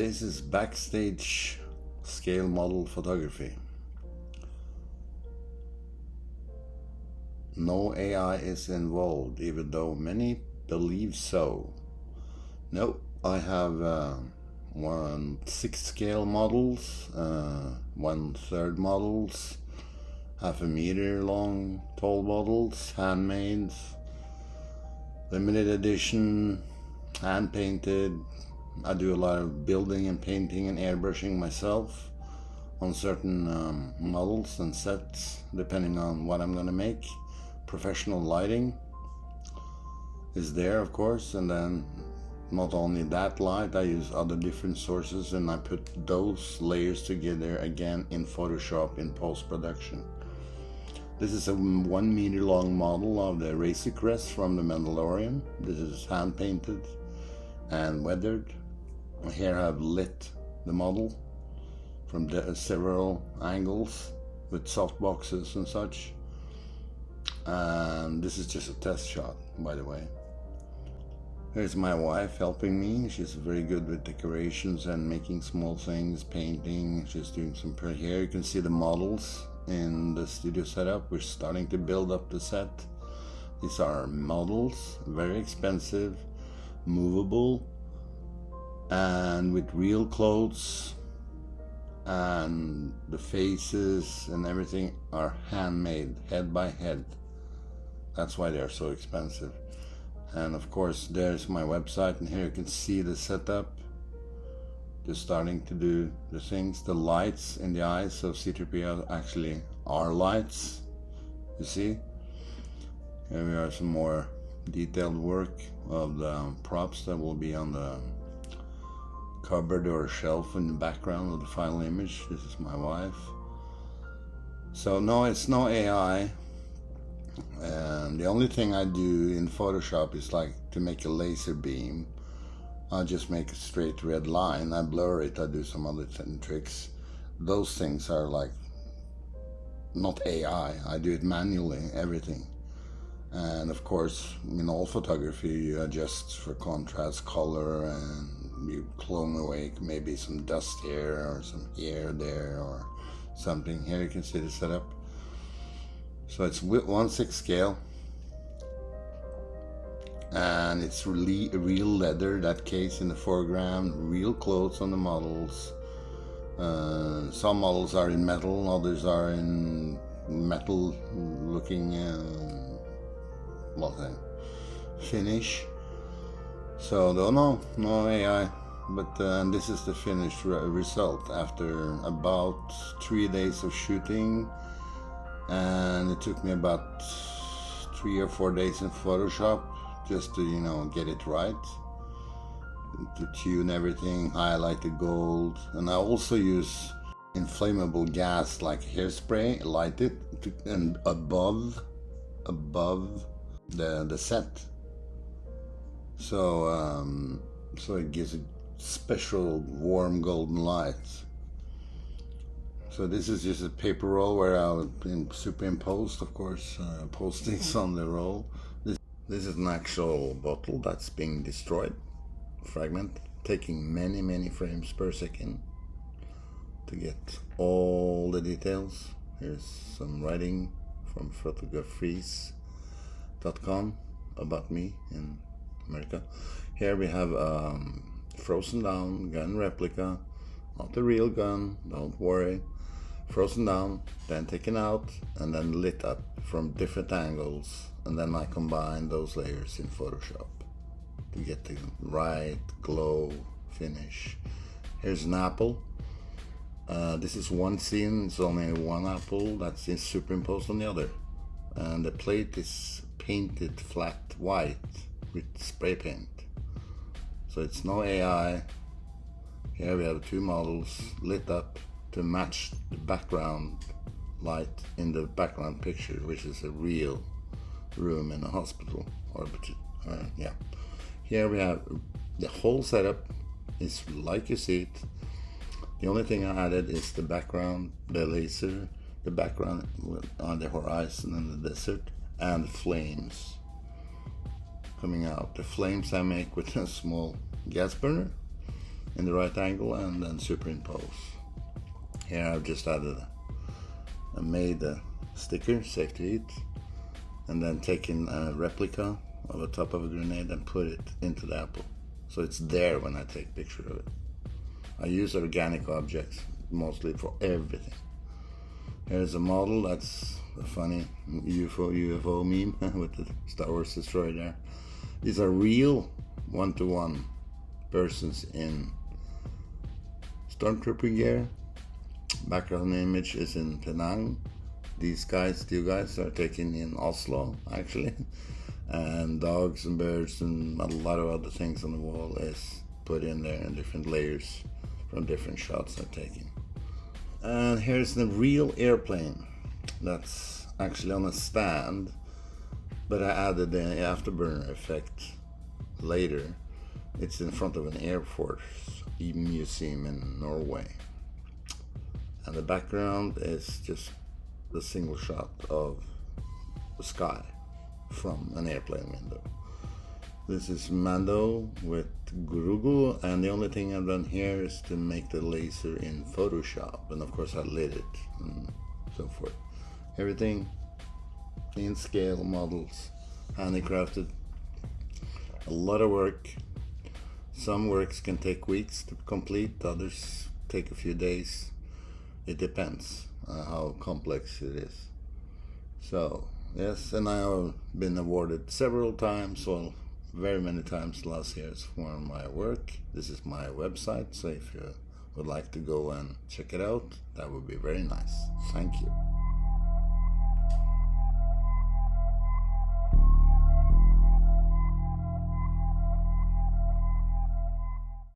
This is Backstage scale model photography. No AI is involved, even though many believe so. No, I have 6 scale models, 1/3 models, 1/2 meter long tall models, handmade, limited edition, hand painted. I do a lot of building and painting and airbrushing myself on certain models and sets, depending on what I'm going to make. Professional lighting is there, of course, and then not only that light, I use other different sources and I put those layers together again in Photoshop in post-production. This is a 1 meter long model of the Razor Crest from the Mandalorian. This is hand painted and weathered. Here I've lit the model from several angles with soft boxes and such. And this is just a test shot, by the way. Here's my wife helping me. She's very good with decorations and making small things, painting. She's doing some pretty. Here you can see the models in the studio setup. We're starting to build up the set. These are models, very expensive, movable, and with real clothes, and the faces and everything are handmade, head by head. That's why they're so expensive. And of course there's my website, and here you can see the setup. Just starting to do the things. The lights in the eyes of C-3PO actually are lights, you see. Here we are, some more detailed work of the props that will be on the cupboard or shelf in the background of the final image. This is my wife. So no, it's no AI. And the only thing I do in Photoshop is like to make a laser beam. I just make a straight red line. I blur it. I do some other tricks. Those things are like not AI. I do it manually, everything. And of course, in all photography, you adjust for contrast, color, and you clone away maybe some dust here or some hair there or something. Here you can see the setup. So it's 1/6 scale, and it's really real leather, that case in the foreground, real clothes on the models. Some models are in metal, others are in metal looking finish. So no AI, but this is the finished result after about 3 days of shooting. And it took me about 3 or 4 days in Photoshop just to get it right, to tune everything, highlight the gold. And I also use inflammable gas like hairspray, light it and above the set, so it gives a special warm golden light. So this is just a paper roll where I'll superimpose, of course, postings on the roll. This is an actual bottle that's being destroyed, fragment, taking many frames per second to get all the details. Here's some writing from photographies.com about me in America. Here we have frozen down gun replica, not the real gun, don't worry. Frozen down, then taken out, and then lit up from different angles, and then I combine those layers in Photoshop to get the right glow finish. Here's an apple. This is one scene, it's only one apple that's superimposed on the other, and the plate is painted flat white with spray paint. So it's no AI. Here we have 2 models lit up to match the background light in the background picture, which is a real room in a hospital. Yeah. Here we have the whole setup is like you see it. The only thing I added is the background, the laser, the background on the horizon and the desert, and the flames coming out. The flames I make with a small gas burner, in the right angle and then superimpose. Here I've just added, I made a sticker, safe to eat, and then taken a replica of the top of a grenade and put it into the apple. So it's there when I take a picture of it. I use organic objects mostly for everything. Here's a model, that's a funny UFO meme with the Star Wars destroyer there. These are real one-to-one persons in stormtrooper gear. Background image is in Penang. These guys, two guys, are taken in Oslo actually. And dogs and birds and a lot of other things on the wall is put in there in different layers from different shots I'm taking. And here's the real airplane that's actually on a stand, but I added the afterburner effect later. It's in front of an Air Force museum in Norway. And the background is just the single shot of the sky from an airplane window. This is Mando with Gurugu, and the only thing I've done here is to make the laser in Photoshop, and of course I lit it and so forth. Everything in scale models, handicrafted. A lot of work. Some works can take weeks to complete, others take a few days. It depends on how complex it is. So yes, and I have been awarded several times, well, very many times last year for my work. This is my website, so if you would like to go and check it out, that would be very nice. Thank you.